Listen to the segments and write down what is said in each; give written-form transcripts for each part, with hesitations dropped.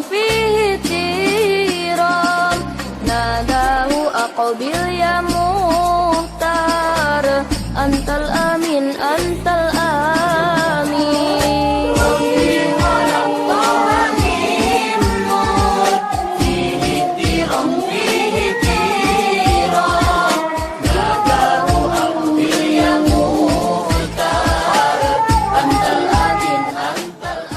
فيه تيرام ناداه أقبل يا مختار أنت الأمين أنت الأمين ربي خلق من نور فيه تيرام فيه تيرام ناداه أقبل يا مختار أنت الأمين أنت الأمين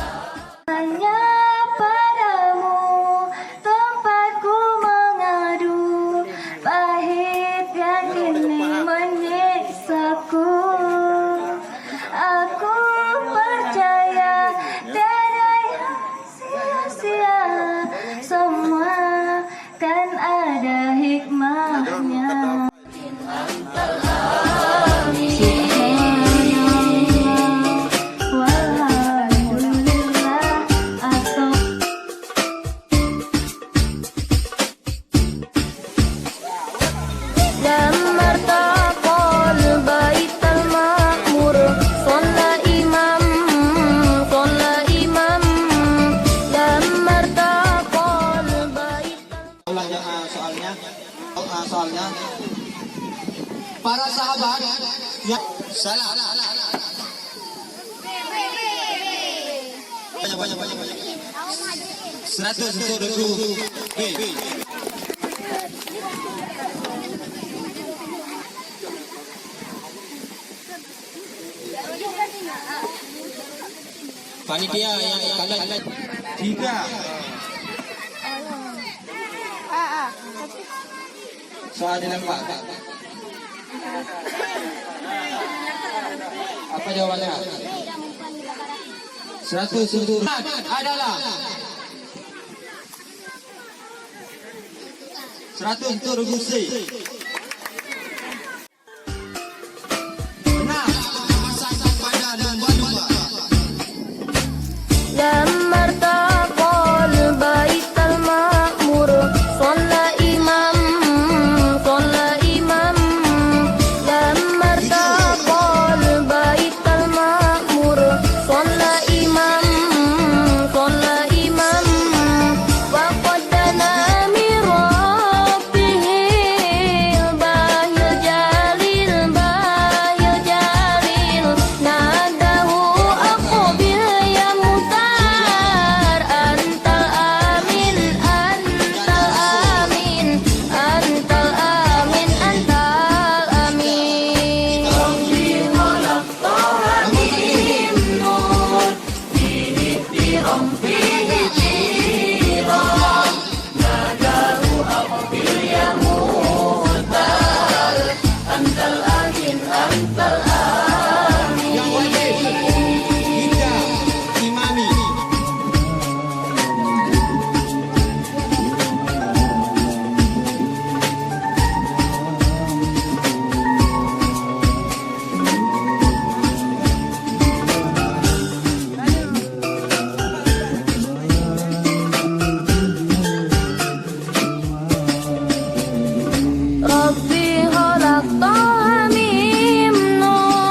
soalnya para sahabat yang salah banyak 100 untuk dulu. Panitia yang kalian 3 soal dilempar. Apa jawabannya? 100 untuk adalah 100 untuk Gusti. Benar. Pada lumba-lumba. ربي خلق طه من نور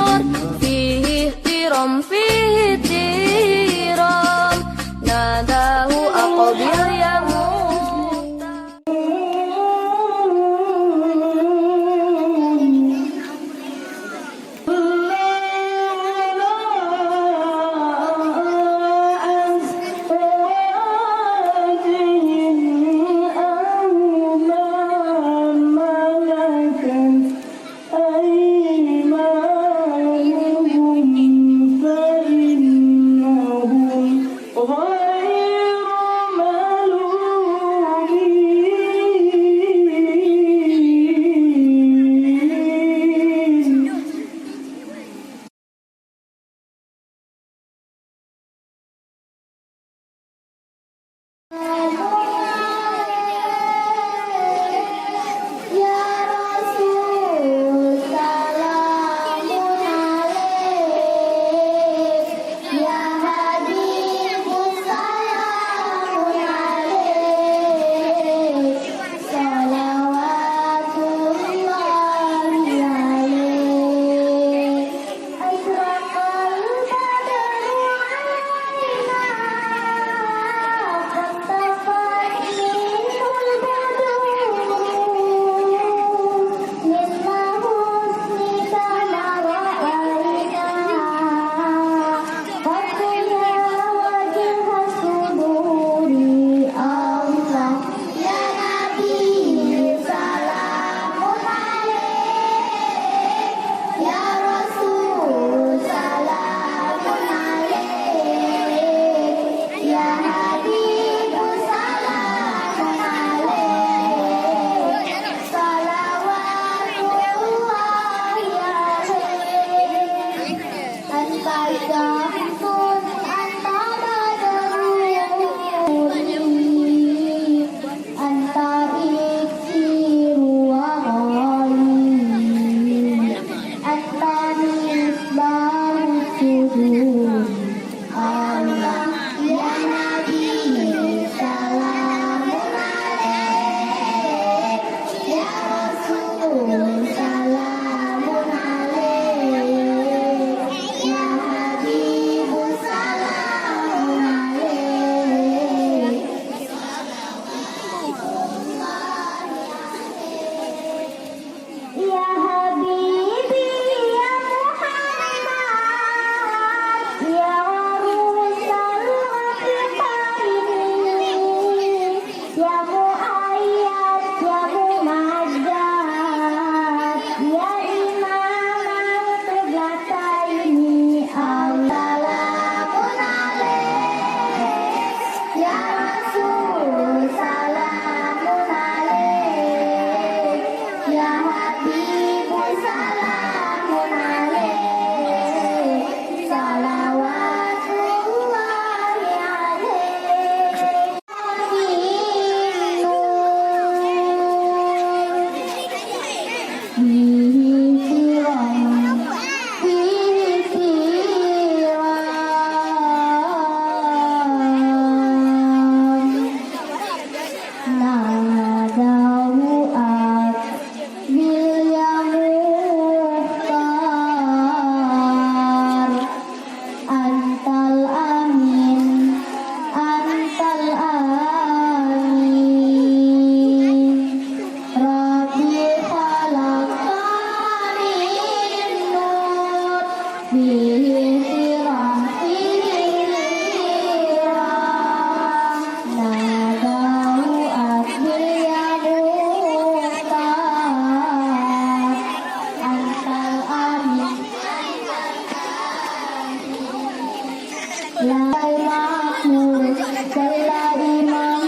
Salah imam,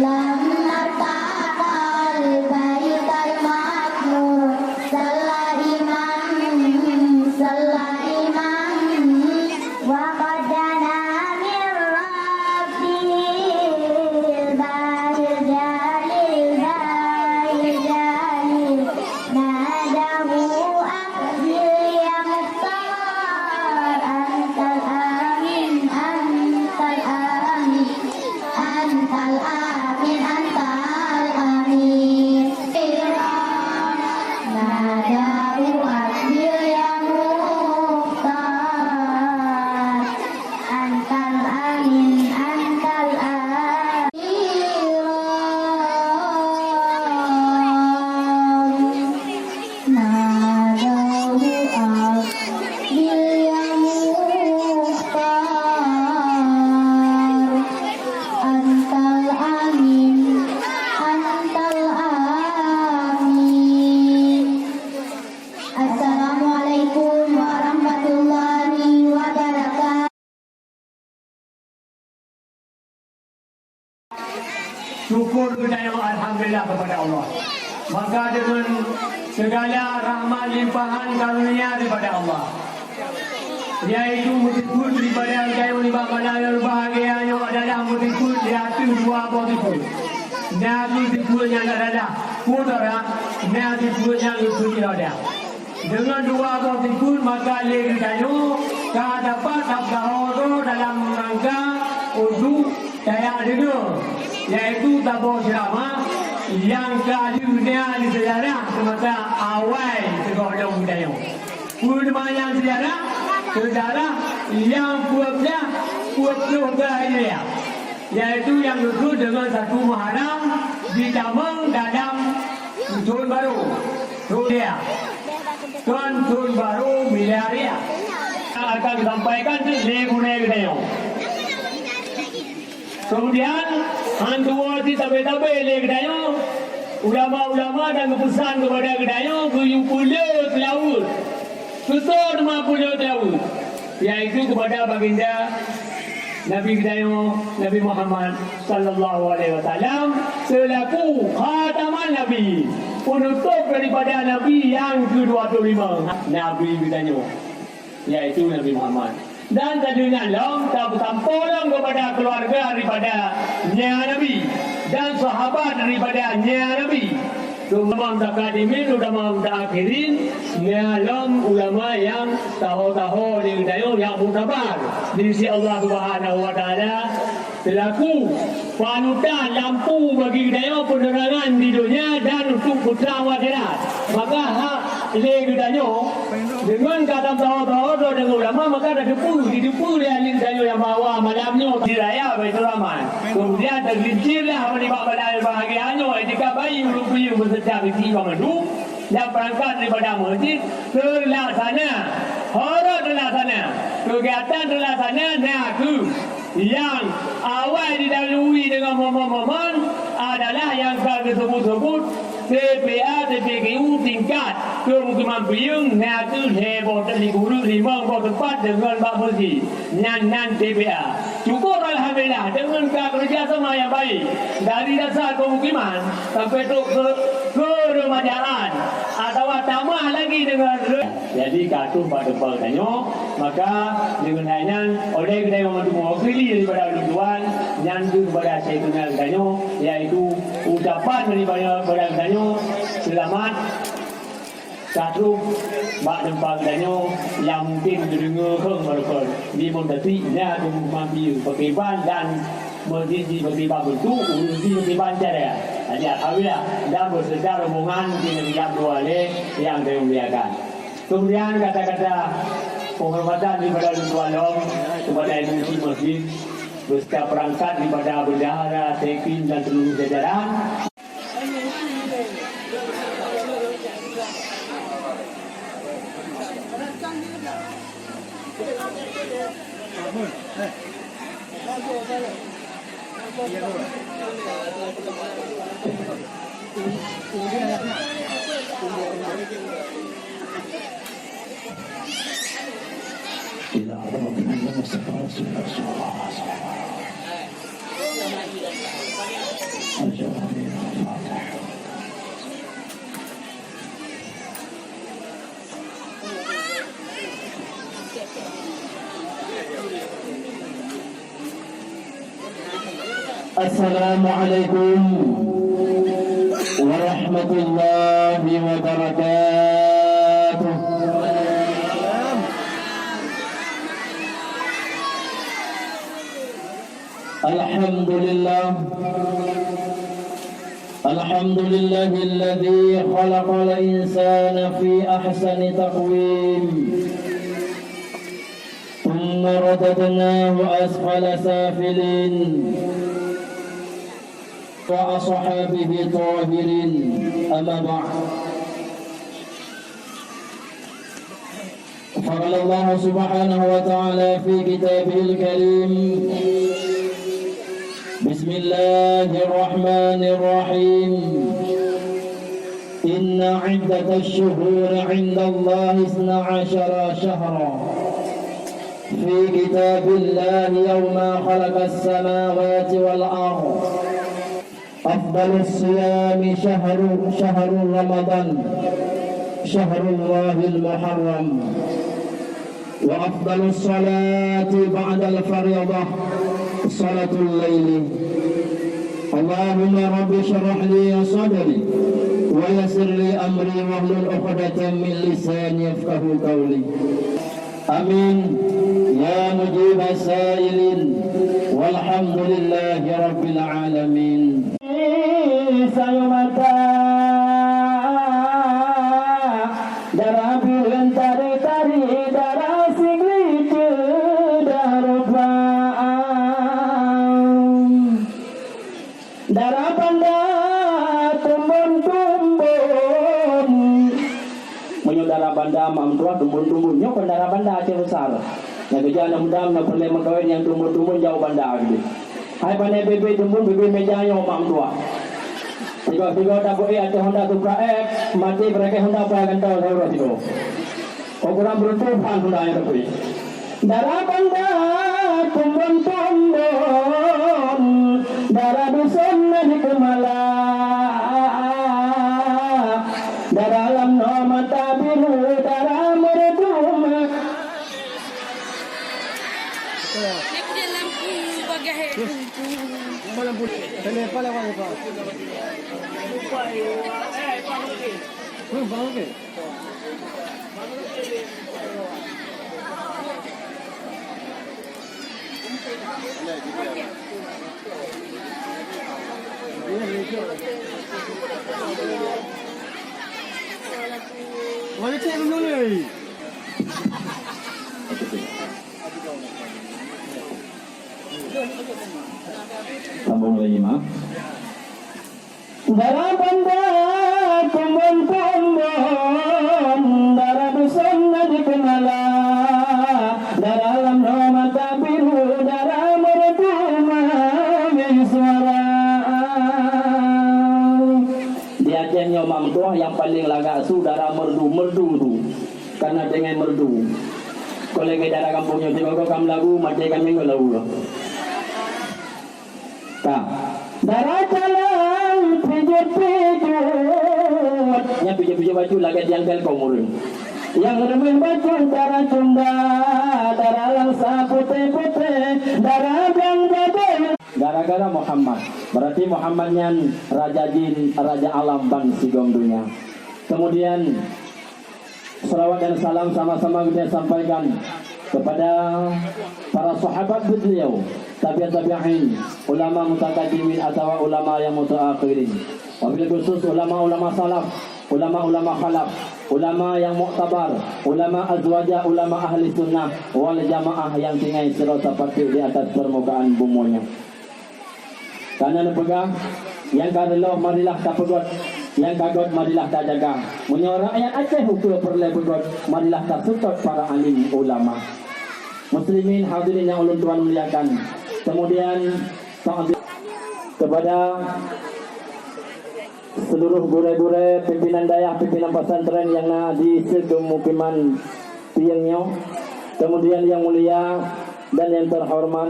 lam martabat baitul makmur. Salah imam, wa qadana min rabbil bail jalil nadahu abdil yang mukhtar antal amin antal amin antal amin antal amin nadahu abdil yang mukhtar antal amin antal amin nadahu abdil yang mukhtar antal amin antal amin. Assalamualaikum warahmatullahi wabarakatuh. Syukur kita yang alhamdulillah kepada Allah. Maka dengan segala rahmat limpahan karunia daripada Allah, yaitu mutikul daripada yang lima mana yang bahagia yang adalah mutikul yaitu dua mutikul. Nabi mutikul yang adalah putera, nabi mutikul yang itu ada. Dengan dua mutikul maka lagi kayu dapat abdahoro dalam rangka untuk daya dengar, yaitu tabur ceramah yang keadunya di sejarah semasa awal sekolah budaya. Purnama yang sejarah yang puasa Hijriah, yaitu yang duduk dengan satu Muharram ditambah dalam tahun baru tahun baru Milariah akan disampaikan di Legune Budaya. Kemudian hantu di tabe-tabe le gedayo, ulama-ulama dan pesan kepada gedayo kuyung pulut laut, susur ma pulut laut, yaitu kepada baginda Nabi gedayo Nabi Muhammad sallallahu alaihi wasallam selaku khataman Nabi, penutup daripada Nabi yang ke-25, Nabi gedayo yaitu Nabi Muhammad. Dan tadinya long tampolong kepada keluarga daripada Nabi dan sahabat daripada Nabi. Ulama takadimin, ulama takhirin, nyalom ulama yang tahu-tahu di dayo yang mutabar di sisi Allah Subhanahu wa taala selaku panutan lampu bagi dayo penerangan di dunia dan untuk putra akhirat. Maka hak le dayo dengan kata tahu-tahu dengan ulama maka ada depu dia dayo yang bawa malamnya di raya Baitul Rahman. Kemudian tergelincirlah menikah bahagianya jika bayi rupiah setiap isi pemandu dan perangkat daripada masjid terlaksana, horor terlaksana, kegiatan terlaksana naku yang awal didahului dengan momen-momen adalah yang tersebut TPA, TPKU tingkat kemukiman Piyung naku heboh dari guru lima tempat dengan Pak Mersi nan TPA. Syukur alhamdulillah dengan kerjasama yang baik dari dasar pemukiman sampai ke remajaran atau tambah lagi dengan jadi kartu pada pertanya maka dengan hanya oleh kita yang mewakili daripada tuan yang kepada saya kenal tanya yaitu ucapan daripada tanya selamat satu bak tempat tanya yang mungkin terdengar mereka di montasinya dengan mampu perkeban dan berjiji bertiba bentuk urusi bertiba cara. Jadi alhamdulillah dan bersejar rombongan di negara dua yang dimuliakan. Kemudian kata-kata penghormatan daripada tuan long kepada institusi masjid beserta perangkat daripada bendahara, sekin dan seluruh jajaran. إلى حضرة النبي مصطفى رسول الله صلى الله عليه وسلم. الجوامع الفاتحة. السلام عليكم ورحمة الله وبركاته. الحمد لله الحمد لله الذي خلق الإنسان في أحسن تقويم ثم رددناه أسفل سافلين وأصحابه طاهرين. أما بعد، فقال الله سبحانه وتعالى في كتابه الكريم: بسم الله الرحمن الرحيم. إن عدة الشهور عند الله 12 شهرا في كتاب الله يوم خلق السماوات والأرض. أفضل الصيام شهر رمضان شهر الله المحرم. وأفضل الصلاة بعد الفريضة صلاة الليل. اللهم رب اشرح لي صدري ويسر لي أمري واحلل عقدة من لساني يفقه قولي. آمين يا مجيب السائلين والحمد لله رب العالمين. Sayumata darah bilen tari-tari darah singlicu darubaan darah panda tumbun-tumbun menyo darah banda mam tua tumbun-tumbun nyo darah banda Aceh besar ya kejana mudam na perle makawin yang tumbun-tumbun jauh banda gitu. Hai pandai bebe tumbun bebe meja yo mam tua. Tiga dah boleh ada Honda Supra X mati mereka Honda apa yang tahu saya itu. Kau kurang beruntung pan Honda yang terpilih. Darah banda tumbun-tumbun darah dusun di kemala darah alam no mata biru darah mereduma. Dia lampu bagai lampu kenapa lewat ni Pak? Bang okey. Mana cek dulu ni? Sambung lagi, Mak. Darah banda tumbun-tumbun darah dusun di kenala darah alam no mata biru darah mereduma suara. Di Aceh Mam Tuah yang paling lagak su darah merdu tu karena dengan merdu. Kalau ke darah kampungnya tiba kau kam lagu mati kami kau lagu. Kak, darah jalan pijut-pijut nya pijut-pijut baju lagi diangkel kau murung yang remen baju darah cunda darah langsa putih-putih darah bang-bang gara-gara Muhammad berarti Muhammadnya Raja Jin Raja Alam bangsi dunia. Kemudian salawat dan salam sama-sama kita sampaikan kepada para sahabat beliau, tabi'in, ulama mutakaddimin atau ulama yang mutaakhirin. Wabil khusus ulama-ulama salaf, ulama-ulama khalaf, ulama yang muktabar, ulama azwaja, ulama ahli sunnah wal jamaah yang tinggal serta patuh di atas permukaan bumi. Karena pegang yang karelah marilah tak pegot, yang kagot marilah tak jaga. Menyuara ayat Aceh hukum perle pegot, marilah tak sutut para alim ulama. Muslimin hadirin yang ulun Tuhan muliakan. Kemudian kepada seluruh gure-gure pimpinan dayah, pimpinan pesantren yang di sekemukiman Piengnya, Kemudian yang mulia dan yang terhormat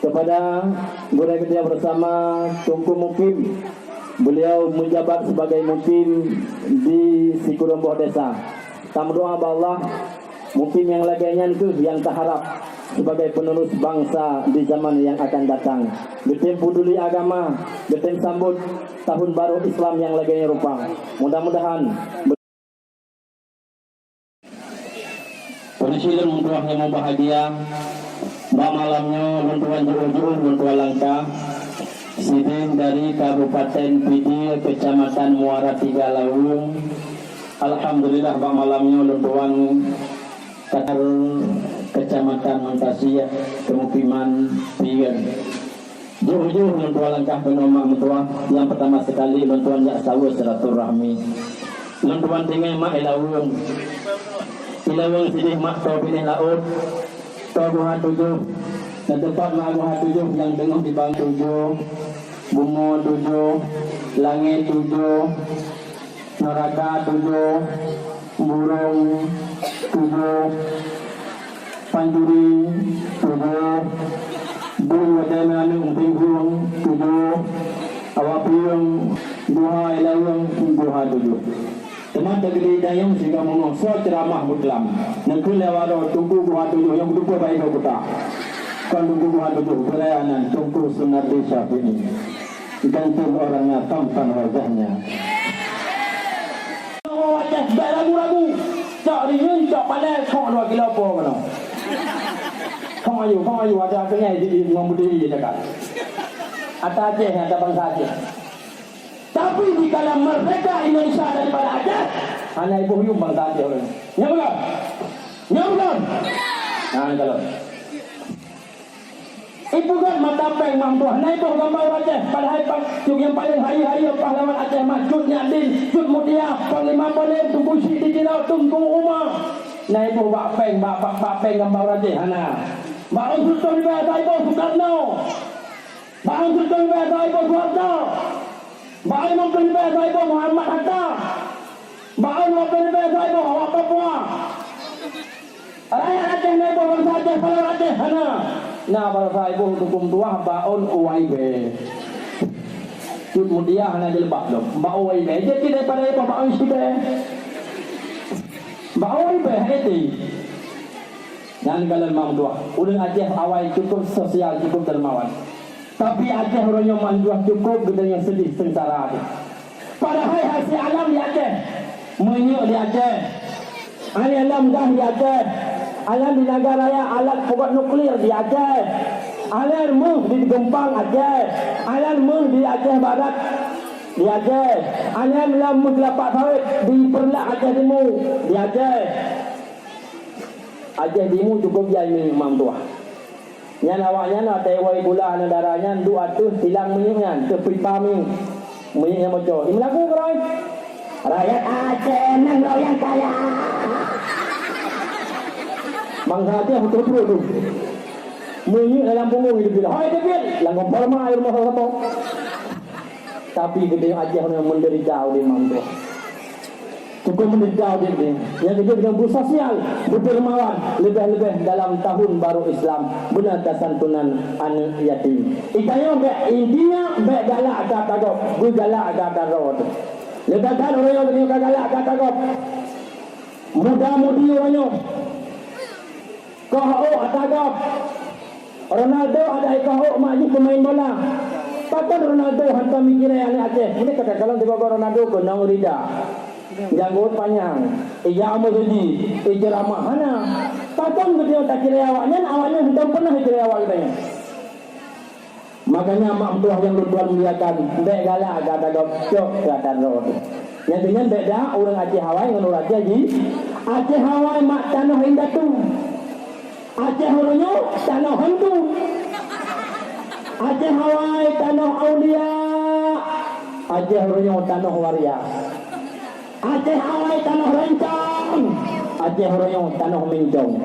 kepada Guru Ketua bersama Tunku Mukim. Beliau menjabat sebagai mukim di Sikuremboh Desa. Kami doa Allah mukim yang lainnya itu yang terharap sebagai penerus bangsa di zaman yang akan datang. Betem peduli agama, betem sambut tahun baru Islam yang lainnya rupa. Mudah-mudahan Presiden Muntuah yang bahagia, mbak malamnya Muntuan jauh-jauh, Muntuan langkah, Sidin dari Kabupaten Pidi, Kecamatan Muara Tiga Lawung. Alhamdulillah mbak malamnya Muntuan Katar Kecamatan Montasia, Kemukiman Pian. Jauh-jauh Muntuan langkah penoma Muntuan. Yang pertama sekali Muntuan jak sawu silaturahmi. Muntuan tinggal mak Lawung. Ilawang sidih mak tau pilih laut tau guha tujuh dan tempat mak guha tujuh yang dengar di bang tujuh, bunga tujuh, langit tujuh, neraka tujuh, burung tujuh, panjuri tujuh, burung wadai menanung tinggung tujuh, awak piung guha ilawang guha tujuh. Teman tegeri dayung sehingga mengusur ceramah mutlam. Nengku lewat tunggu buah tujuh yang tunggu baik kau buta. Kau tunggu buah tujuh perayaan tunggu sunnah desa ini. Gantung orangnya tampan wajahnya. Wajah baik ragu-ragu. Cak ringin cak panas kau 2 kilo apa kau? Kau ayu ada akhirnya di ngomudi dekat. Atas Aceh ada bangsa Aceh. Tapi di dalam merdeka Indonesia daripada Aceh, hanya ibu huyum bangsa Aceh orang. Ya bukan? Ya bukan? Nah kalau ibu kan mata peng mampuah. Nah ibu gambar Aceh. Padahal yang paling hari-hari yang pahlawan Aceh Cut Nyadin, Cut Mutia, Panglima Polim, Tunku Siti Jirau, Tunku Umar. Nah ibu bak peng gambar Aceh. Hana. Bang Sultan Ibu Soekarno. Bang Sultan Ibu Soeharto. Baik mungkin bahasa Ibu Muhammad Hatta. Baik mungkin bahasa Ibu Awak Papua. Rakyat Aceh na Ibu bangsa Aceh Palau Aceh. Hana. Nah bangsa Ibu hukum tua baun uwaibe. Cut mudia hana jelbab dong. Ba uwaibe. Jadi daripada Ibu baun sibe. Ba uwaibe itu. Jangan kalian mam tua. Udah Aceh awal cukup sosial cukup dermawan. Tapi Aceh orang yang manjuah cukup gede yang sedih sengsara ada. Padahal hasil alam di Aceh, menyuk di Aceh, alam dah di Aceh, alam di Nagaraya, alat pokok nuklir di Aceh, alam muh di Gempang Aceh, alam muh di Aceh Barat di Aceh, alam muh kelapa sawit di Perlak Aceh Timur di Aceh. Aceh Timur cukup jadi imam tua. Yang awaknya nak tewai gula darahnya dua tu hilang minyaknya kepipa minyaknya bocor. Ini lagu keroi. Rakyat Aceh nang yang kaya. Bangsa Aceh betul-betul tu. Minyak dalam punggung hidup dia. Hai David, langkah perma air masa apa? Tapi gede Aceh yang menderita oleh mampu. Cukup menderita dia. Yang kedua dengan bersosial, berdermawan, lebih-lebih dalam tahun baru Islam, benar kesantunan anak yatim. Ikanya intinya galak kata-kata, gue galak kata-kata. Ledakan orang yang galak kata-kata. Muda-mudi orangnya. Kau kata-kata. Ronaldo ada kau maju pemain bola. Pakai Ronaldo hantar mikirnya anak Aceh. Ini kata-kata tiba-tiba Ronaldo kenang rida. Janggut panjang, amal haji, ceramah mana? Patang kita tak kira awaknya sudah pernah kira awak kita. Makanya mak tuah yang luar muliakan, bek galak kata gocok kata roh. Yang dengan beda orang Aceh Hawaii dengan orang Aceh Haji. Aceh Hawaii mak tanah indah tu. Aceh orangnya tanah hantu. Aceh Hawaii tanah aulia. Aceh orangnya tanah waria. Aceh Hawaii tanah rencang, Aceh Royong tanah mencong.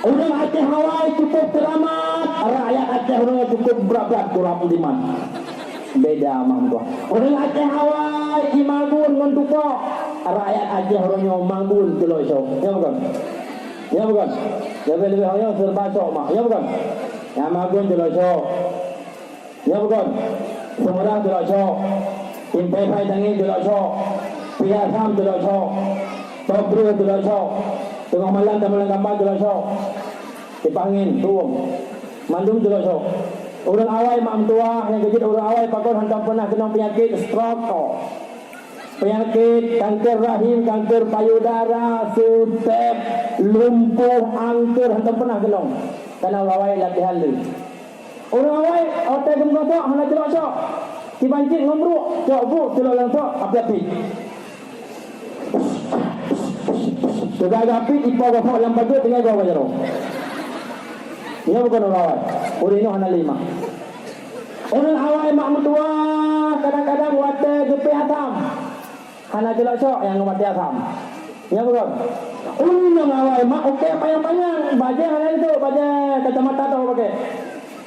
Orang Aceh Hawaii cukup selamat, rakyat Aceh Royong cukup berat kurang iman. Beda mampu. Orang Aceh Hawaii imagun mentupo, rakyat Aceh Royong mangun telosok. Ya bukan? Ya bukan? Lebih-lebih hanya serba sok mak. Ya bukan? Yang magun tidak sok. Ya bukan? Semurah tidak sok. Impai pai tangi tidak sok. Pihak sam tidak sok. Tobru tidak sok. Tengah malam dan malam gambar tidak sok. Dipangin, tuang. Mandum tidak sok. Orang awal mak mentua yang kejut orang awal pakon hantar pernah kena penyakit stroke. Penyakit kanker rahim, kanker payudara, sutep, lumpuh, angker hantar pernah kena. Karena orang awal latihan lu. Orang awal otak gemuk hana celok sok. Dipancing ngomruk, cok bu, celok langsok, api-api. Sudah api, ipau gopok yang bagus tinggal gua bajarong. Ia bukan orang awal. Orang ini hana 5. Orang awal mak mentua kadang-kadang wate gepe atam. Hana jelak sok yang mati atam. Ia bukan. Orang awal mak okey panjang-panjang. Baja hana itu, baja kacamata tu pakai.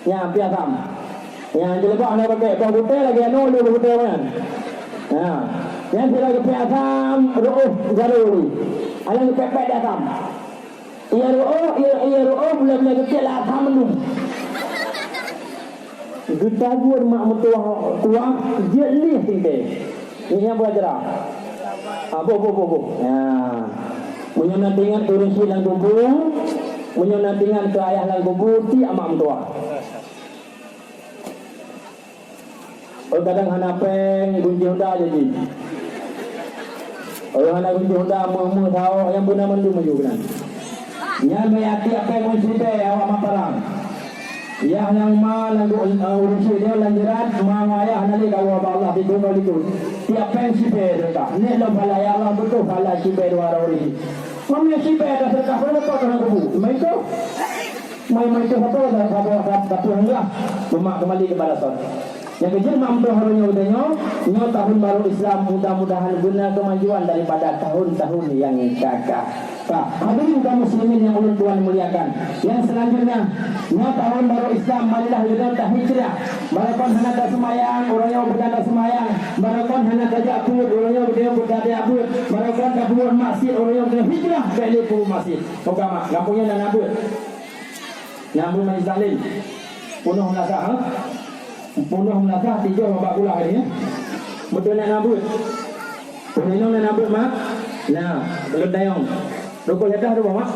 Ya, pi atam. Yang jelek hana pakai. Kau putih lagi anu dia putih kan. Ya. Yang jelek gepe atam, ruuh garuri. Alang gepe di atam. Ia ruuh mula-mula kecil lah menung. Getaguan mak mentua kuat jelih tinggal. Ini yang belajar. Bo. Ya. Menyona dengan turun silang kubur, menyona dengan ke ayah lang kubur ti mak mentua. Oh kadang hana peng gunji Honda jadi. Oh hana gunji Honda mu tahu yang benar mendung juga kan. Yang meyati apa yang mencintai awak maparang. Yang malang urusi dia lanjuran mangaya nali kalau Allah di dunia itu. Tiap yang siber dah. Ni lo bala ya Allah betul bala siber warori. Mami siber dah serta berapa orang kubu. Mai tu apa dah satu enggak. Cuma kembali ke balasan. Yang kecil mampu harunya udahnya. Nyo tahun baru Islam mudah-mudahan guna kemajuan daripada tahun-tahun yang gagah. Hadirin kaum muslimin yang ulun Tuhan muliakan. Yang selanjutnya, tahun baru Islam marilah kita hijrah. Barakon hendak semayang, orangnya berkata semayang. Barakon hendak tajak abud, orangnya berkata abud. Barakon kabur masjid, orangnya berkata hijrah balik ke masjid. Pokoknya kampungnya dan abud. Nyambung majlis taklim. Punuh melakah, punuh melakah 3 babak pula hari ni. Betul nak abud. Punuh nak abud mak. Nah, belum dayung. Rukul ledah ada mak?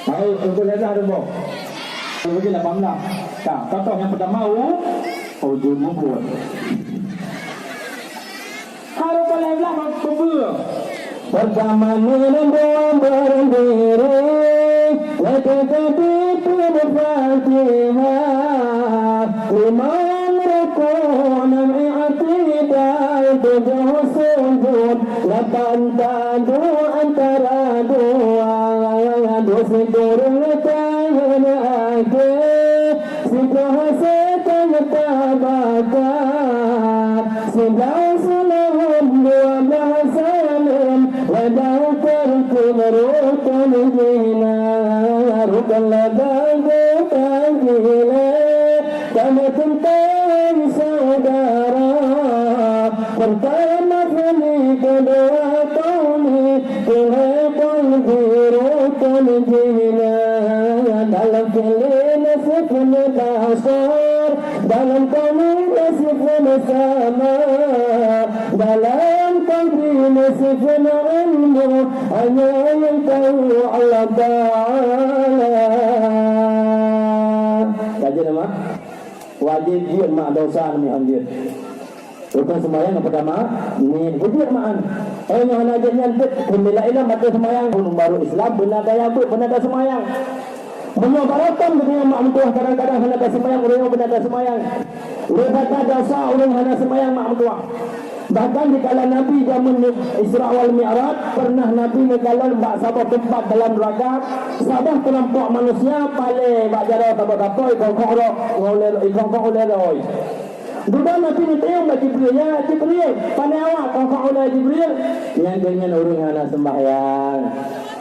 Tahu rukul ledah ada mak? Rukul ledah 18. Tak, contoh yang pertama ujung mumput. Rukul ledah berburu. Pertama menembung berdiri, lekati Fatihah, 5 rukun i'tidah, 7 sujud, 8 tadu antara dua, 2 turun tayan akhir, 10 setan tabakat, 11 salawat, 12 salam, wadah terkul rukun jina, rukun ladang tangila, kami tentang saudara. Pertama kali kedua kali kehebang dirukun jina, dalam kali nasibun dasar, dalam kali nasibun sama, dalam kali nasibun ilmu, hanya yang tahu Allah Ta'ala. Kaji nama wajib jian mak dosa ni anjir. Rukun sembahyang yang pertama ni wajib maan. Yang hana jangan pembela ilam mata sembahyang baru Islam benar daya benar dah sembahyang. Menyobarakan dengan mak mentua kadang-kadang hana dah sembahyang orang benar dah sembahyang. Lepas dosa orang hana sembahyang mak mentua. Bahkan di kala Nabi zaman Isra wal Mi'raj pernah Nabi mengkalan bak sabah tempat dalam neraka sabah kelompok manusia paling bak jara tabak-tabak ikong-kong oleh Duda Nabi ni tayang bak Jibril. Ya Jibril, pandai awak kong-kong oleh Jibril. Yang dengan orang hana sembahyang.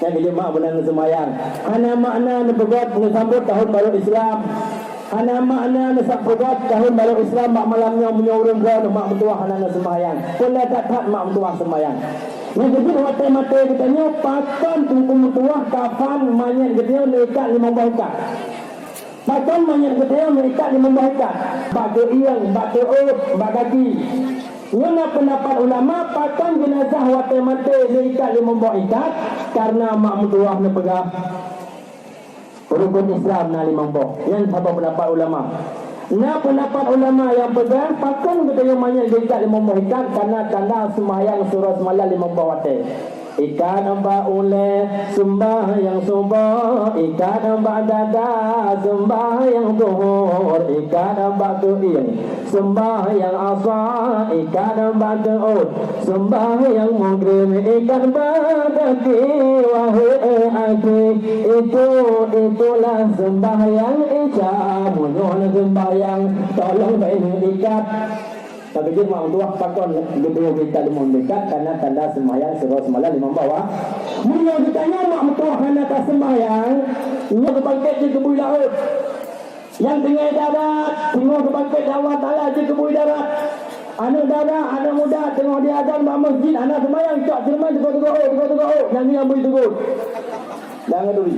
Yang bila mak benar sembahyang. Hana makna berbuat menyambut tahun baru Islam. Hana makna nak berbuat tahun baru Islam mak malamnya menyuruh gua mak mentua hana sembahyang. Boleh tak mak mentua sembahyang. Yang kedua mata-mata katanya pakan tunggu mutuah kafan mayat gedeo lekat 15 ikat. Pakan mayat gedeo lekat 15 ikat. Bak iang, bak teut, bak kaki. Ngana pendapat ulama pakan jenazah mata-mata lekat 15 ikat karena mak mutuah ni pegang rukun Islam na 50. Yang apa pendapat ulama? Nah pendapat ulama yang pegang pakan katanya mayat lekat 15 ikat karena tanda sembahyang surah semalam 50 waktu. Ikat amba oleh sembahyang subuh, ikat amba dada sembahyang zuhur, ikat amba tu'in sembahyang asar, ikat amba tu'ud sembahyang maghrib, ikat badaki wahai akhi. Itulah sembahyang isya, munyun sembahyang tolong baik ikat. Tapi dia mak tuah pakon gedung kita 5 dekat karena tanda sembahyang surah semalam 5 bawah. Mulia ditanya mak tuah karena tak sembahyang, nya kebangkit je ke bui laut. Yang tengah darat, tengok kebangkit Allah Taala je ke bui darat. Anak darat, anak muda tengok dia azan mak masjid, anak sembahyang cak cerman teguk. Yang ni yang bui teguk. Jangan dulu.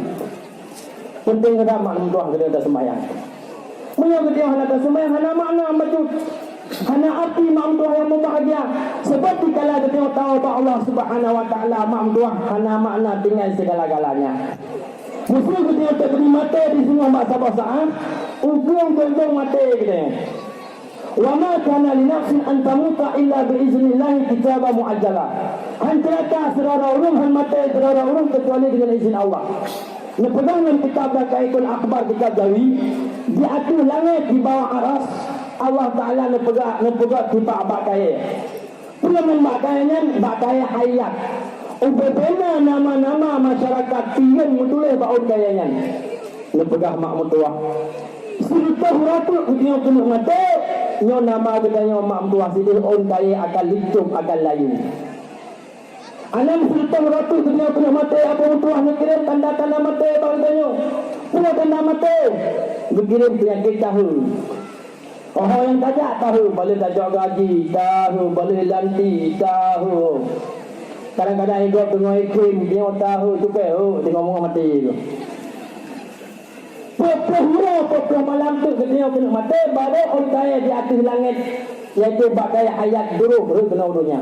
Penting kata mak tuah kena tak sembahyang. Mulia dia hendak tak sembahyang, hana makna macam karena arti mak tuah yang membahagia. Sebab dikala kita tahu bahawa Allah Subhanahu wa taala mak tuah karena makna tinggal segala-galanya. Mesti kita tak beri mata di semua masa bahasa. Ujung mata kita. Wa ma kana li nafsin an tamuta illa bi iznillah kitaba muajjala. Antara serara urung mata serara urung kecuali dengan izin Allah. Nepegang dengan kitab Dakaikul Akbar kitab Jawi di atas langit di bawah aras Allah Ta'ala nepegak tiba bakai. Pelaman bakainya bakai hayat. Ubebena nama-nama masyarakat tiyan mutuleh baut kayanya. Nepegak mak mutuah. Sultan ratu dia kena mati. Nyo nama katanya mak mutuah sidih on kaya akan licuk akan layu. Alam sultan ratu dia kena mati apa mutuah nak kirim tanda-tanda mati bang katanya. Punya tanda mati. Berkirim penyakit tahu. Orang yang tajak tahu, boleh tajak gaji, tahu, boleh lanti, tahu. Kadang-kadang hidup tengah iklim, dia tahu, tu tahu, dia ngomong mati tu. Pokok malam tu, dia kena mati, baru orang kaya di atas langit, iaitu bakai ayat dulu, baru kena dunia.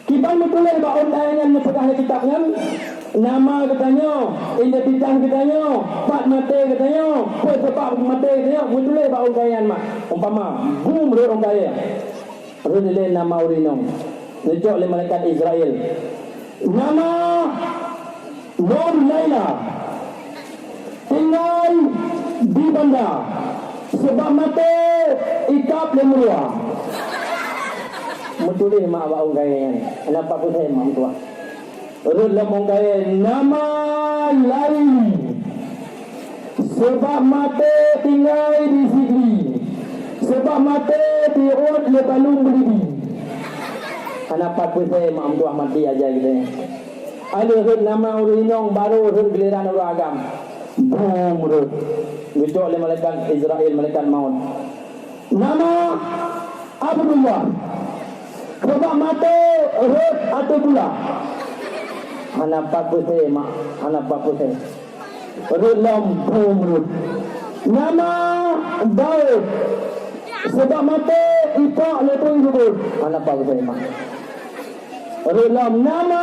Kita betul-betul bahawa orang kaya yang mempegang kitabnya, nama katanya, identitas katanya, pat mati katanya, sebab mati katanya, betul-betul bahawa orang kaya mak. Umpama, boom orang kaya. Rudilin nama urinong. Nijok oleh malaikat Israel. Nama Nur Laila. Tinggal di bandar. Sebab mati ikap lemua. Betul-betul mak bahawa orang kaya ni. Kenapa aku saya mak tua? Rudilin orang kaya. Nama lain. Sebab mati tinggal di sini. Sebab mati diurut le balung berdiri. Kenapa pun saya mak tuah mati aja gitu. Ada hud nama urinong baru hud giliran orang agam. Boom hud. Gitu oleh malaikat Israel, malaikat maut. Nama Abdullah. Sebab mati hud atau pula. Kenapa pun saya mak, kenapa pun saya. Hud lam boom hud. Nama Daud. Sebab mati ipak lepung sebut. Kenapa saya mak? Dalam nama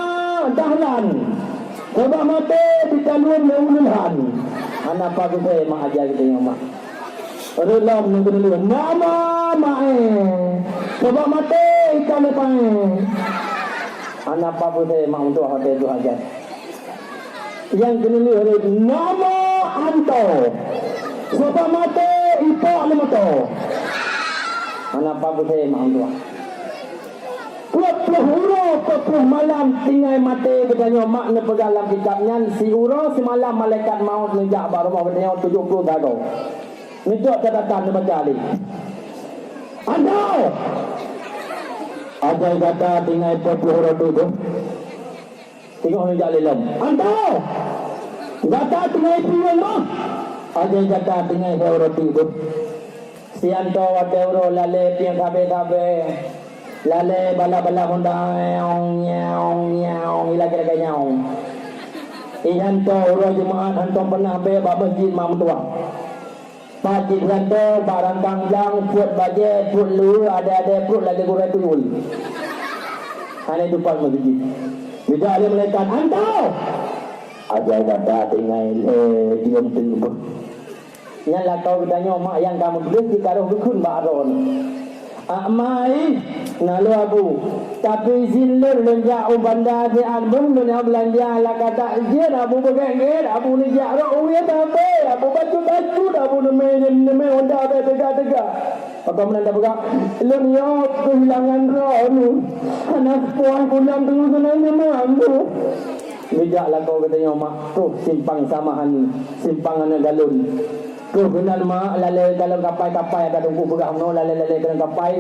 Dahlan. Sebab mati dikalun leuluhan. Kenapa saya mak ajar kita yang mak? Dalam nama Mae. Sebab mati ikan lepang. Kenapa saya mak untuk hati itu ajar? Yang kedua nama Anto. Sebab mati ipak lemoto. Kenapa saya mak tua? 20 huruf 20 malam tinggal mati katanya mak ne pegang dalam kitabnya si uro semalam malaikat maut menjak baru katanya 70 gagal. Nijok catatan dia baca ali. Anda ada kata tinggal 20 huruf tu. Tengok menjak lelom. Anda kata tinggal pion mah. Ada kata tinggal huruf tu. Sianto wate uro lale piang kabe-kabe. Lale bala-bala munda nyong ila kira nyong. Hanto orang jemaah hanto pernah bebak masjid mak mentua. Masjid hanto barang kanglang put baje put lu ada put lagi goreng tuyul. Ane depan masjid. Bila dia melekat hanto. Ajar kata tinggal diam tengok. Nyala kau katanya mak yang kamu tulis di karuh dukun baron. Amai nalu abu tapi zilur lenja ubanda di album dunia belanja ala kata je abu begengger abu ni jaro uye tabe abu baju abu neme onda tega apa menanda bega lun yo kehilangan roh nu anak puan pulang tunggu senang ambu bijak lah kau katanya mak tuh simpang samahan simpangan galun. Kau kenal mak lalai dalam kapai ada tunggu pegang no lalai dalam kapai.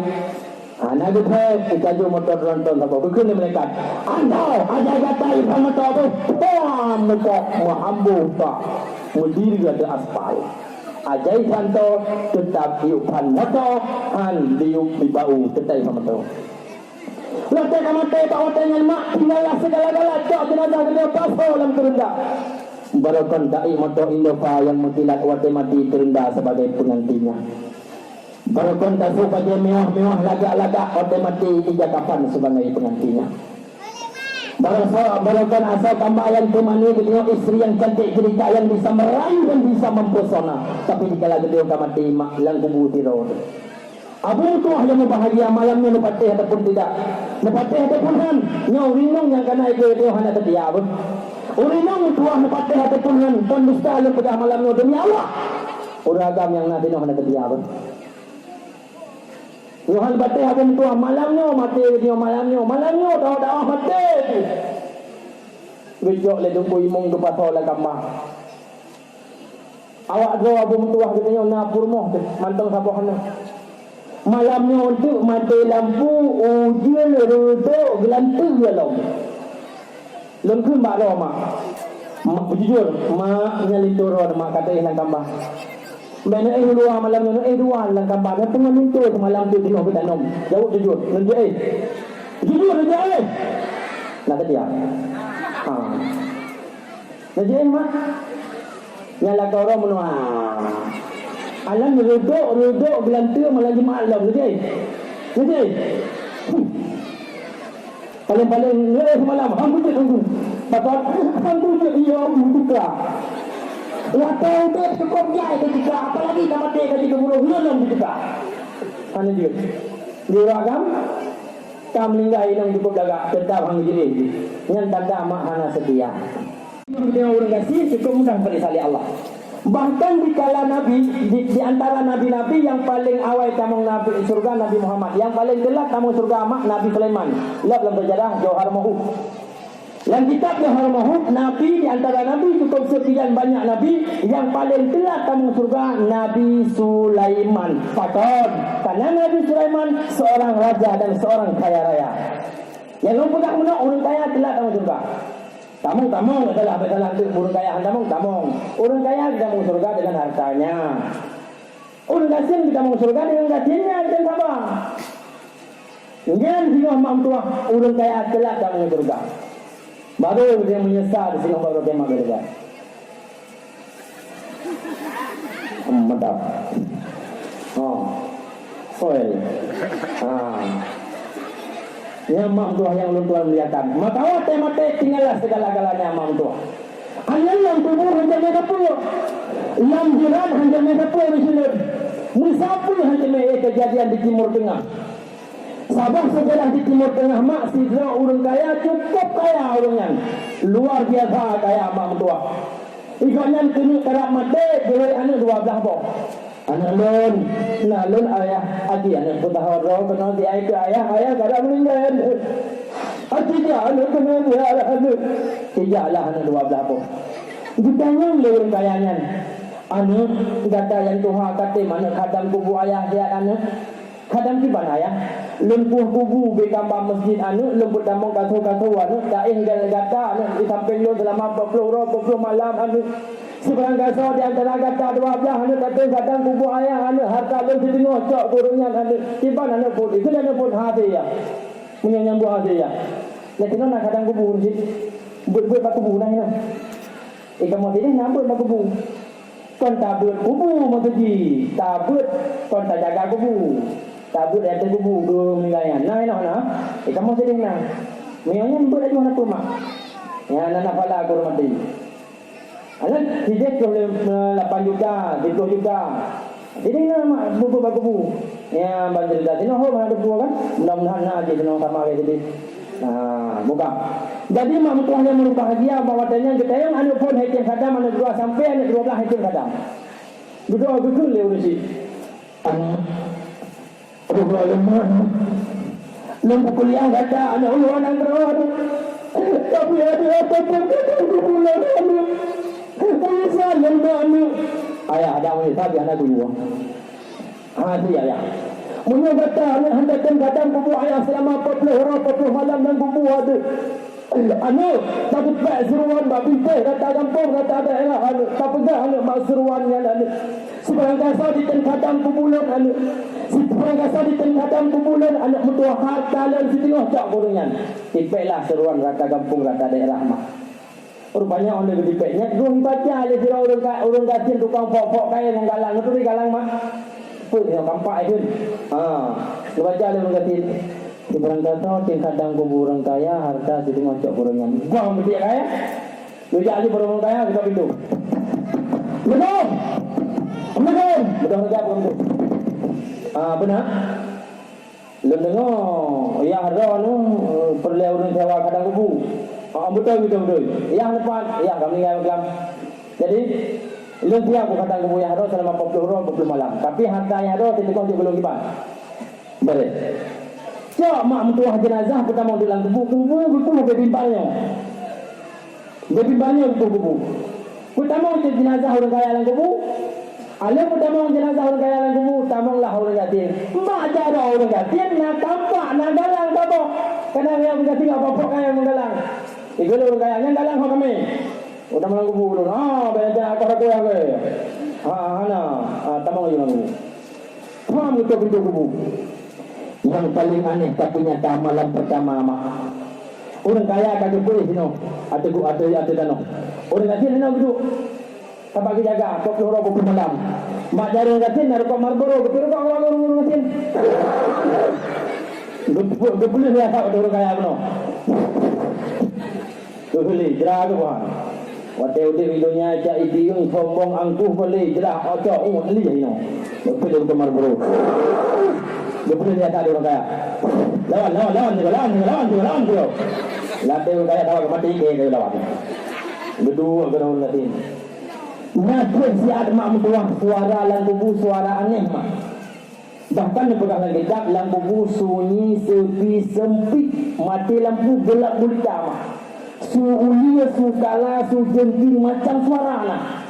Anak tu kita jual motor ronton apa? Bukan dia melekat. Anda ada kata ibu motor apa? Pam motor mahambu tak. Mudir ada aspal. Ajai santo tetap iupan motor han diup di bau tetap iupan motor. Lalu kamu tahu dengan mak tinggallah segala-gala jauh jenazah dia pasal dalam terendah. Barokan dai motor Indopa yang mutilat wate mati terendah sebagai pengantinya. Barokan tasu baju mewah-mewah lagak-lagak wate mati ijakapan sebagai pengantinya. Barokan asal tambahan temani dengan istri yang cantik cerita yang bisa merayu dan bisa mempesona. Tapi dikala dia mati mak lang kubu tiror. Abu tuah yang bahagia malamnya nepatih ataupun tidak. Nepatih ataupun han nyau rinong yang kena ikut dia hanya setia. Urinong tuah nepatih ataupun han pendusta yang pada malamnya demi Allah. Uragam yang nanti nak setia. Tuhan patih apa tuah malamnya mati dia malamnya tahu dah mati. Bejok le dumpu imong tu pasal la kamah. Awak do abu tuah katanya na purmoh mantong sapohana. Malamnya untuk mati lampu ujian rodok gelantung dalam. Lengkun mak lo mak. Jujur mak nyalitur mak kata hilang tambah. Bena dua malam dua lang kambang na tengah lintur malam tu tengok kita nom. Jauh jujur. Nanti jujur nanti nak dia. Ha. Nanti mak. Nyala kau orang menua. Alam rodok gelantur malam Jumaat alam nanti. Paling semalam hang tunggu. Pasal hang tunggu dia buka. Waktu itu cukup jaya ketika apalagi sama dia ketika burung belum ketika. Anu dia. Dia ragam kam linggai nang cukup daga tetap hang jadi. Yang tanda mak hana setia. Dia orang kasih cukup mudah bersali Allah. Bahkan di kala Nabi di antara nabi-nabi yang paling awal tamung nabi surga Nabi Muhammad, yang paling gelap tamung surga mak Nabi Sulaiman. Lihat dalam sejarah Jauhar Mahud. Dalam kitab Jauhar Mahud, Nabi di antara Nabi cukup sekian banyak Nabi, yang paling telat tamung surga Nabi Sulaiman. Fakon, karena Nabi Sulaiman seorang raja dan seorang kaya raya. Yang lupa tak orang kaya telat tamung surga. Tamung adalah besalah tu burung kaya tamung. Orang kaya kita mau surga dengan hartanya. Orang kasihan kita mau surga dengan gajinya dan sama. Jangan singgung mak tua orang kaya telat tamung surga. Baru dia menyesal singgung baru dia masuk surga. Mantap. Oh, soal. Yang mak tua yang belum Tuhan melihatkan. Maka mati tinggallah segala-galanya mak tua. Hanya yang tubuh hanya megapuluh. Yang jiran hanya megapuluh misalnya. Musafir hanya kejadian di Timur Tengah. Sabah sejarah di Timur Tengah mak sidra orang kaya cukup kaya orangnya. Luar biasa kaya mak tua. Ikannya kini kerap mati dari anak 12 bok. Anak lun ayah adi anak putah orang kena di ayah kada meninggal. Adi dia anak kena dia anak tidaklah anak 12 pun. Ditanya lewat kayanya. Anak kata yang Tuhan kata mana kadang kubu ayah dia anak. Kadang di mana ayah lempuh kubu di kambang masjid anak lembut damang katu anak daing gata anak di samping lu selama 40 malam anak. Seberang kasar di antara kata dua belah anak kata kadang kubur ayah anak harta dan setengah cok turunnya anak tiba anak pun itu anak pun hati ya menyambung hati ya. Nanti nak kadang kubur sih buat bak kubur dah ni. Kamu ini nampak bak kubur. Kon tak buat kubur maksudnya tak buat kon tak jaga kubur. Tak buat ada kubur dua mingguan. Nah nah. Kamu sedih nah. Mianya buat aja anak rumah. Ya anak pala aku mati. Anak tidak boleh 8 juta, 10 juta. Jadi nama buku baku. Ya banjir dah. Ini mana ada buku kan? Mudah-mudahan nak jadi senang sama kayak jadi. Buka. Jadi mak tuahnya merubah dia bahawa tanya kita yang anu pun hakim kadam anu 2 sampai anu 12 hakim kadam. Dua betul le urus. Dua lemah. Lembu kuliah kata anu uluan angkron. Tapi ada apa pun bulan anu. Bisa lembamu. Ayah ada wanita di anak dulu. Hati ayah. Menyebabkan anak hendakan kadang kubu ayah selama 40 orang 40 malam dan kubu ada. Anu takut baik seruan babi teh kata kampung kata daerah anu tak pegang anu mak seruan yang anu. Sebarang kasar di kadang kubulan anu. Sebarang kasar di kadang kubulan anak mutua harta dan setengah cak burungan. Tipeklah seruan kata kampung kata daerah mak. Rupanya orang lebih dipeknya belum baca ada sira orang kacil tukang pok-pok kaya yang galang itu di galang mak. Pun yang kampak itu. Baca ada orang kacil. Di berangkatnya ting kadang kubur orang kaya harta situ ngocok kurangnya. Gua mesti kaya. Lu jadi orang kaya kita pintu. Betul. Betul. Betul enggak betul. Benar. Lu dengar ya ada anu perlu orang sewa kadang kubur. Betul. Yang depan, ya kami yang jadi lebih aku kata aku yang harus selama 40 orang 40 malam. Tapi harta yang ada tidak kau belum kibat. Boleh. Cak mak mentua jenazah pertama di dalam kubur betul bebimbalnya. Bebimbalnya kubur. Pertama jenazah orang kaya dalam kubur. Alam pertama jenazah orang kaya dalam kubur, tamanglah orang yatim. Mak ada orang yatim nak tampak nak galang apa? Karena yang yatim apa-apa kaya menggalang. Ibu orang kayanya dalam kami. Udah malang kubur dulu. Banyak aku yang ke. Tamang lagi namu. Paham itu pintu kubur. Yang paling aneh tapi nyata malam pertama mah. Orang kaya kagak boleh sini. Ada dano. Orang kaya sini duduk. Apa kita jaga? Kau orang kubur malam. Mak jari orang kaya naruh kamar baru. Betul kau orang kaya. Gak boleh lihat orang kaya benar. Boleh jerah ke bukan? Waktu udah videonya cak idiung sombong angkuh boleh jerah ocok li ini. Betul kamar baru. Dia boleh lihat ada orang kaya. Lawan juga. Latih orang kaya tahu mati ke lawan. Berdua ke orang latin. Nasib si mak mentua suara lampu suara aneh mak. Bahkan dipegang lagi tak lampu sunyi sepi sempit mati lampu gelap gulita mak. Suulia, sukala, sujengking macam suara anak.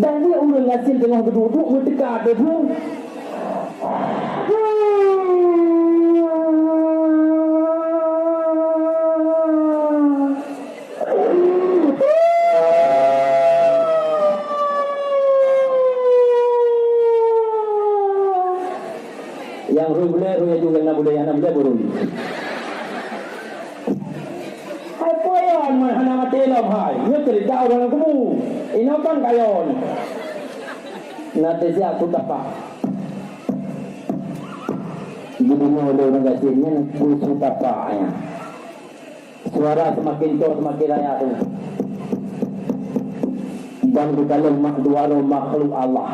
Dan dia orang ngasil tengah berduduk mendekat ada tu. Yang ruya juga nak budaya baru. Mana mati lah hai, dia cerita orang kamu. Ini kan kayon. Nanti siapa tu apa? Dibunuh oleh orang kasihannya, busu tapanya. Suara semakin tua semakin raya tu. Dan di dalam makhluk Allah,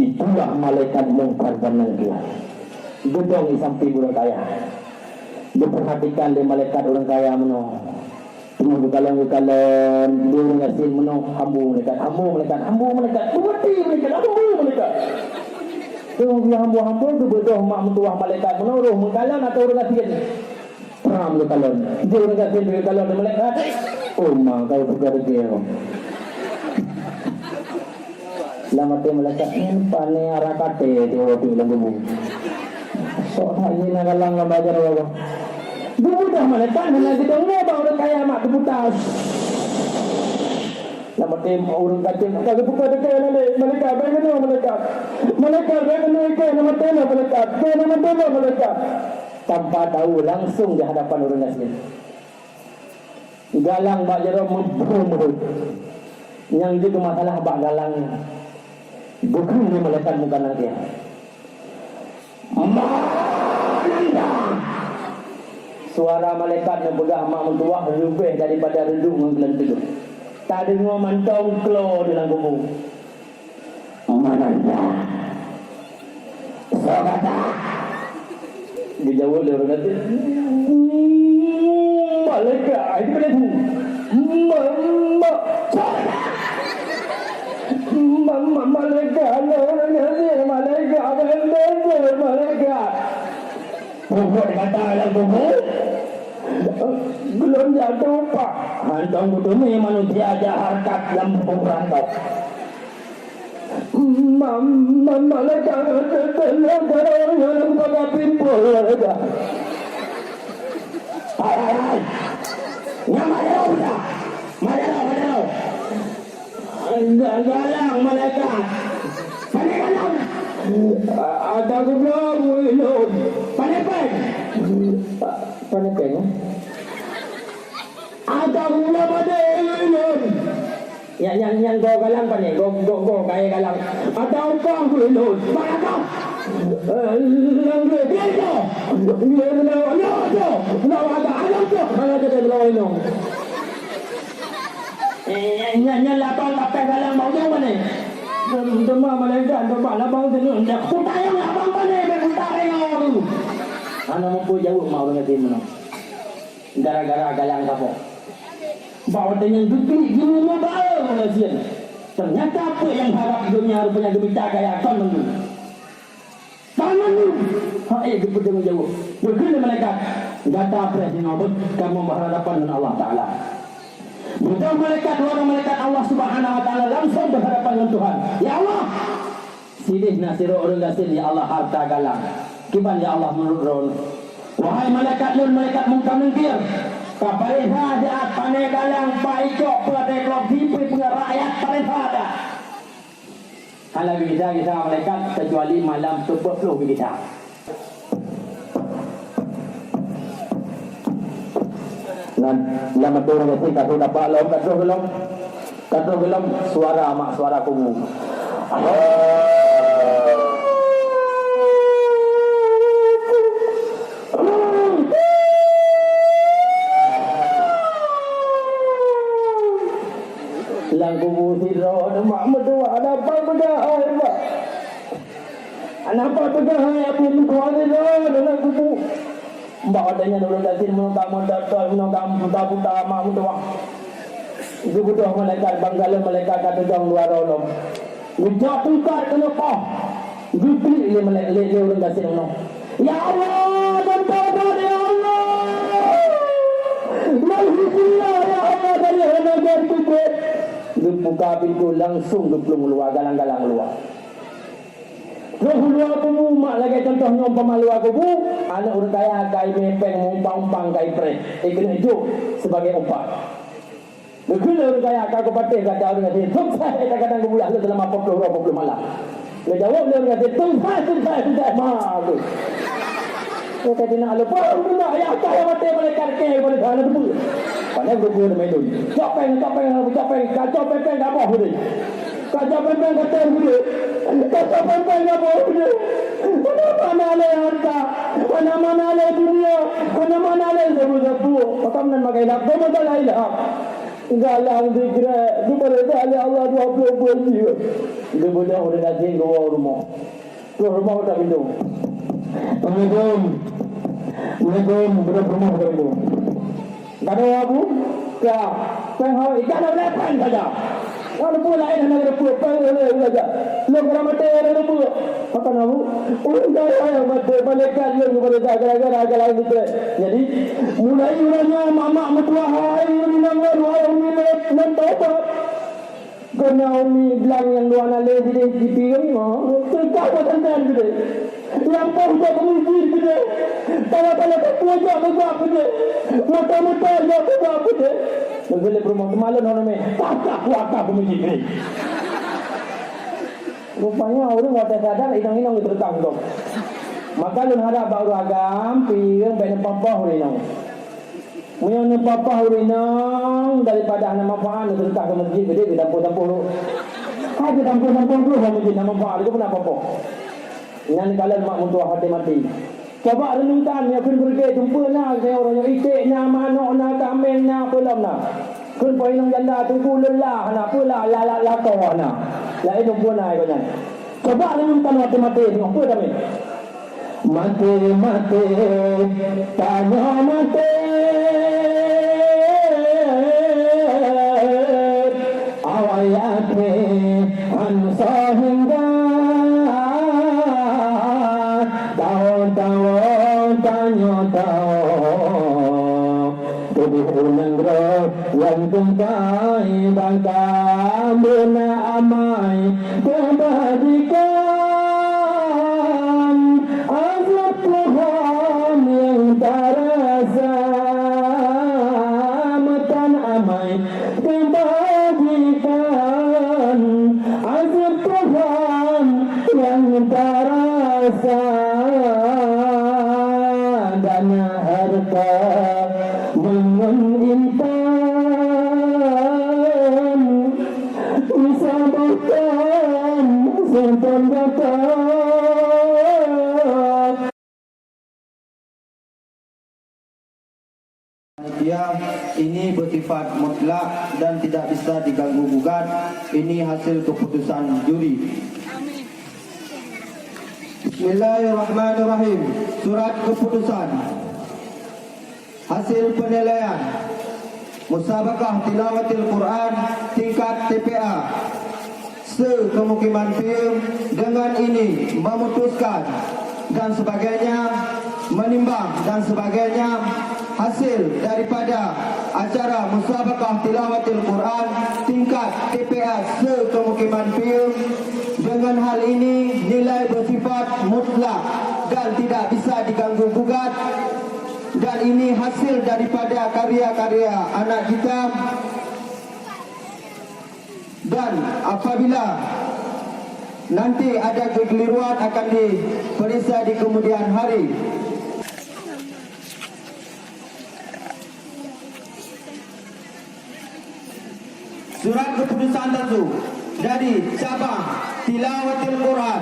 itulah malaikat mungkar dan nakir. Gedong sampai bulan kaya. Diperhatikan di malaikat orang kaya menong. Bukalan dia orang asin menong hambu malaikat. Berhenti malaikat. Tengok dia hambu tu berdoa mak mentuah malaikat menurut mengkalan atau orang asin. Pram bukalan. Dia orang asin bukalan di malaikat. Oh mak kau berada dia. Lama dia malaikat pane arakate dia waktu lembu. Sok hanya nak galang ngajar orang. Budak malaikat nak kita orang orang kaya mak keputas. Nama tim orang kata kalau buka dekat mereka bagaimana mereka bagaimana nama tim mereka tanpa tahu langsung di hadapan orang asing. Galang bak jero membunuh. Yang itu masalah bak galang. Bukan dia melekat muka nanti. Suara malaikat yang begah mak mentua lebih daripada redung menggelan tidur. Tak dengar mantong klo dalam kubur. Mananda. So kata. Dia jawab dia orang kata. Malaikat itu pada tu. Malaikat orang kata malaikat. Pokok kata dalam kubur. Belum jatuh pak. Hantong itu ni manusia jahat dalam kuburan kau. Malaikat terlalu orang yang pakai pimpul saja. Hai. Nyamanya udah. Mana. Galang malaikat. Pandai galang. Ada gubrak mulut. Pandai pen. Ada gula pada mulut. Yang go galang pandai. Go kaya galang. Ada ukang mulut. Mana kau? Yang dia tu. Yang lapang kapal galang mau jauh mana? Demam malaikat tempat lapang tu. Kutai yang lapang mana? Kutai yang. Anak mampu jauh mau dengan tim mana? Gara-gara galang kapal. Bawa dengan dukli gini mau bawa manusia. Ternyata apa yang harap dunia rupanya gemita gaya kan mendu. Tangan lu. Dia bertemu jauh. Berkena malaikat. Gata presiden abad kamu berhadapan dengan Allah Ta'ala. Bukan malaikat, orang malaikat Allah Subhanahu Wa Ta'ala langsung berhadapan dengan Tuhan. Ya Allah. Sidih nasiru orang gasir. Ya Allah harta galang. Kiban ya Allah menurut roh. Wahai malaikat lun, malaikat mungkam nengkir. Kaparihah jahat panai galang. Paikok peladai kelop hipi punya rakyat parihah dah. Kalau kita malaikat kecuali malam super flow kita. Dan yang betul nanti kata dapat lom kata belum suara mak suara kumu. Langku musiro mak medua ada apa benda apa? Apa benda apa medua ni dalam kubu. Mbak adanya dulu kasih menunggang puta mak medua. Itu butuh malaikat banggalan malaikat kata jang luar rolong. Ujak tungkat kenapa? Jupli le orang kasih menung. Ya Allah, bantu ya Allah. Alhamdulillah ya Allah dari negara itu. Dibuka pintu langsung geplung keluar galang-galang keluar. Keluar kubu mak lagi contohnya umpama luar kubu, anak orang kaya kai mepeng umpang kai pre. Kena hidup sebagai umpang. Begitu orang kaya kau kepatik kata orang kata, "Tumpah kata-kata kubulah dalam 40 malam." Dia jawab dia kata, "Tumpah mah tu." Kau kata nak lupa, "Udah ya tak ada mati malaikat ke pada sana tu." Pada kubu ni melun. Capeng dah apa tu? Kacau pempeng kata dia. Kacau pempeng apa dia? Mana ada harta? Mana ada dunia? Mana ada sebu-sebu? Macam mana makai nak? Kau macam lain lah. Galang dikira. Dia berada Allah 20 jiwa. Dia boleh orang kasih keluar rumah. Keluar rumah tak pintu. Assalamualaikum. Berapa rumah kamu? Kata Abu, kah? Penghau ikan ada pen saja. Kalau pula lain nak ada pen boleh saja. Lo kalau mati ada pun. Apa Abu? Udah yang mati malaikat yang berada gara-gara lain itu. Jadi mulai mulanya mama mertua hai ini nama hai ini nan tahu. Kerana umi bilang yang dua nale di piring, terkau betul betul. Yang pun tak mungkin betul. Tala-tala tak puas tak betul betul. Mata-mata tak betul betul. Bila rumah kemalan orang ni, pakak pemijit ni. Rupanya orang wadah sadar inang-inang itu rekam tu. Maka lu harap baru agam, pirang banyak papah orang inang. Menyang papah orang inang daripada nama Faan itu rekam ke masjid gede di dapur-dapur lu. Ada dapur-dapur lu masjid nama Faan itu pun apa-apa. Yang kalian mak mutua hati mati. Coba renungkan ya kun pergi jumpa nak saya orang yang itik nak manok nak kamen nak pelam nak. Kun poin nang janda tunggu lelah nak pula la kau nak. La itu pun naik kan. Coba renungkan mati-mati tengok apa kami. Mati tanya mati. Awayate ansa hingga tubuh unang roh yang tungkai bangka mena amai kebajikan azab Tuhan yang terasa matan amai kebajikan azab Tuhan yang terasa dana harta mengintan disabahkan setan datang. Ini bersifat mutlak dan tidak bisa diganggu gugat. Ini hasil keputusan juri. Bismillahirrahmanirrahim. Surat keputusan. Hasil penilaian Musabaqah Tilawatil Quran tingkat TPA Sekemukiman Film dengan ini memutuskan dan sebagainya, menimbang dan sebagainya hasil daripada acara Musabaqah Tilawatil Quran tingkat TPA Sekemukiman Film. Dengan hal ini nilai bersifat mutlak dan tidak bisa diganggu gugat. Dan ini hasil daripada karya-karya anak kita. Dan apabila nanti ada kekeliruan akan diperiksa di kemudian hari. Surat keputusan tersu dari cabang Tilawatil Quran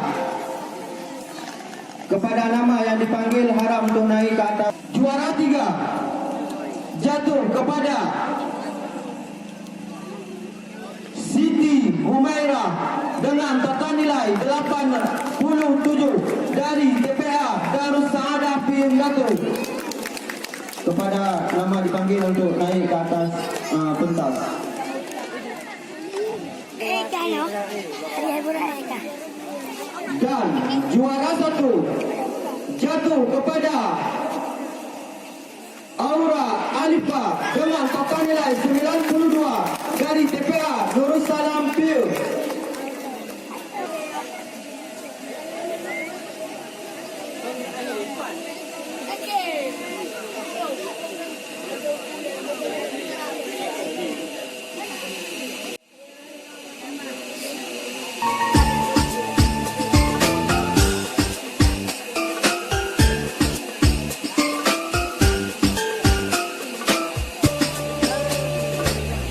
kepada nama yang dipanggil haram untuk naik ke atas. Juara 3 jatuh kepada Siti Humairah dengan total nilai 87 dari TPA Darus Saadah Film jatuh kepada nama dipanggil untuk naik ke atas pentas. Dan juara 1 jatuh kepada Aura Alifa dengan total nilai 92 dari TPA Darussalam Film.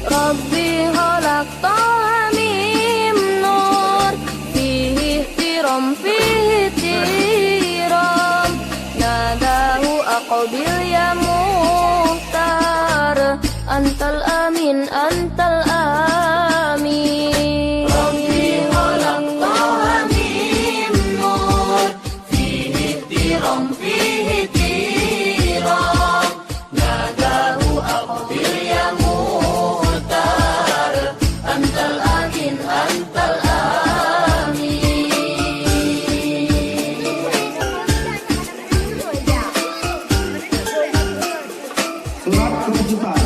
ربي خلق طه ميم نور فيه احترام فيه احترام ناداه أقبل يا مختار أنت الأمين أنت الأمين ربي خلق طه ميم نور فيه احترام فيه احترام ناداه أقبل يا Surat keputusan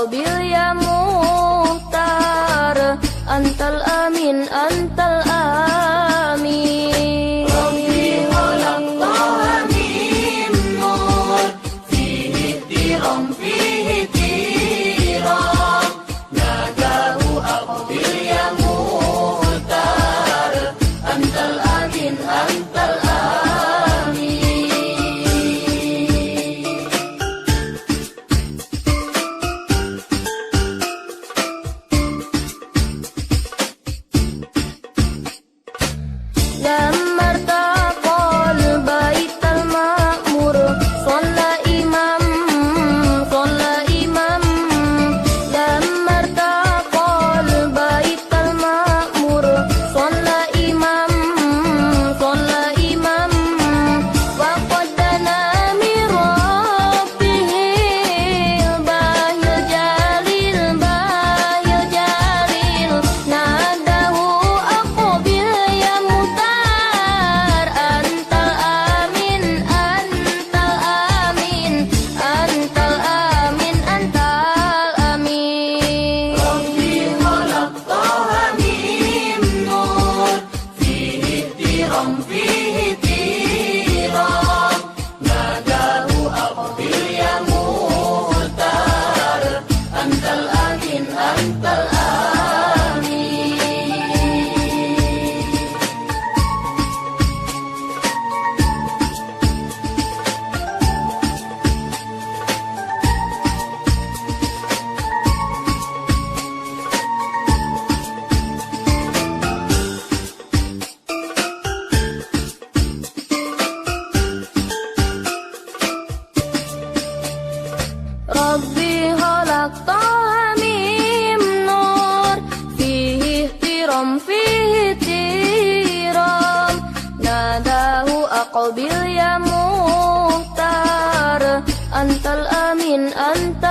أقبل يا مختار أنت الأمين أنت الأمين ربي خلق طه من نور فيه احترام فيه احترام ناداه أقبل يا مختار أنت الأمين أنت الأمين لما ارتقى البيت المأمور صلى إمام لما ارتقى البيت المأمور صلى إمام وقد دنا من ربه الباهي الجليل ناداه أقبل يا مختار أنت الأمين أنت الأمين أنت الأمين أنت الأمين ربي خلق طه من نور فيه احترام فيه احترام ناداه أقبل يا مختار أنت الأمين أنت الأمين ربي خلق طه من نور فيه احترام ناداه أقبل يا مختار أنت الأمين أنت